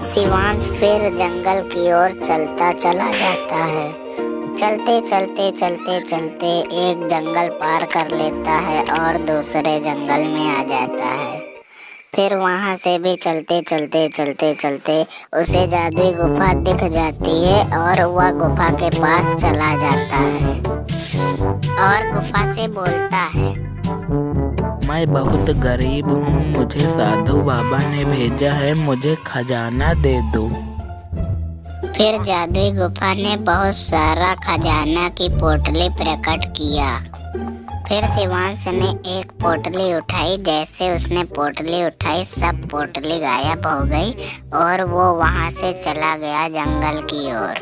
शिवांश फिर जंगल की ओर चलता चला जाता है। चलते चलते चलते चलते एक जंगल पार कर लेता है और दूसरे जंगल में आ जाता है। फिर वहां से भी चलते चलते चलते चलते उसे जादुई गुफा दिख जाती है और वह गुफा के पास चला जाता है और गुफा से बोलता है, मैं बहुत गरीब हूँ, मुझे साधु बाबा ने भेजा है, मुझे खजाना दे दो। फिर जादुई गुफा ने बहुत सारा खजाना की पोटली प्रकट किया। फिर शिवांश ने एक पोटली उठाई। जैसे उसने पोटली उठाई सब पोटली गायब हो गई और वो वहां से चला गया जंगल की ओर।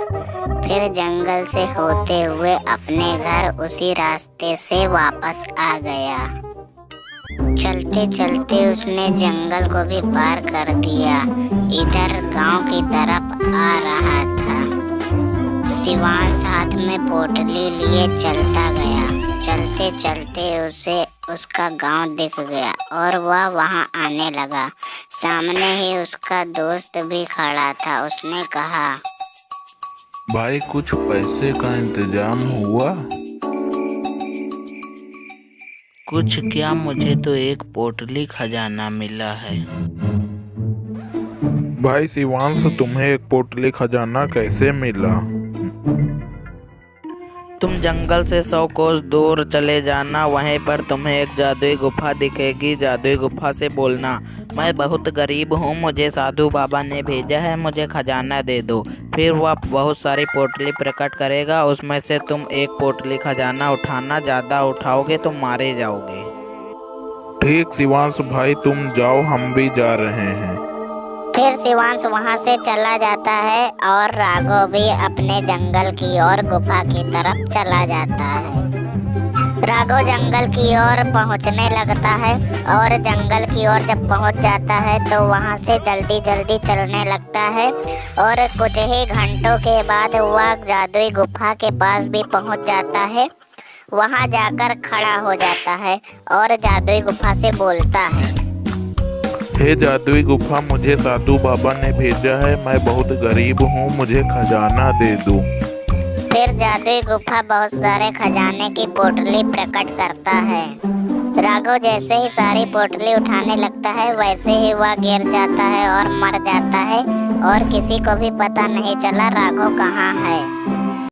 फिर जंगल से होते हुए अपने घर उसी रास्ते से वापस आ गया। चलते चलते उसने जंगल को भी पार कर दिया। इधर गांव की तरफ आ रहा था। शिवांश हाथ में पोटली लिए चलता गया। चलते चलते उसे उसका गांव दिख गया और वह वहां आने लगा। सामने ही उसका दोस्त भी खड़ा था। उसने कहा, भाई कुछ पैसे का इंतजाम हुआ? कुछ क्या, मुझे तो एक पोटली खजाना मिला है। भाई शिवांश, तुम्हें एक पोटली खजाना कैसे मिला? तुम जंगल से 100 कोस दूर चले जाना, वहीं पर तुम्हें एक जादुई गुफा दिखेगी। जादुई गुफा से बोलना, मैं बहुत गरीब हूँ, मुझे साधु बाबा ने भेजा है, मुझे खजाना दे दो। फिर वह बहुत सारी पोटली प्रकट करेगा, उसमें से तुम एक पोटली खजाना उठाना। ज़्यादा उठाओगे तो मारे जाओगे। ठीक शिवांश भाई, तुम जाओ, हम भी जा रहे हैं। फिर शिवांश वहां से चला जाता है और राघव भी अपने जंगल की ओर गुफा की तरफ चला जाता है। राघव जंगल की ओर पहुंचने लगता है और जंगल की ओर जब पहुंच जाता है तो वहां से जल्दी जल्दी चलने लगता है और कुछ ही घंटों के बाद वह जादुई गुफा के पास भी पहुंच जाता है। वहां जाकर खड़ा हो जाता है और जादुई गुफा से बोलता है, हे जादुई गुफा, मुझे साधु बाबा ने भेजा है, मैं बहुत गरीब हूँ, मुझे खजाना दे दो। फिर जादुई गुफा बहुत सारे खजाने की पोटली प्रकट करता है। राघव जैसे ही सारी पोटली उठाने लगता है वैसे ही वह गिर जाता है और मर जाता है और किसी को भी पता नहीं चला राघव कहाँ है।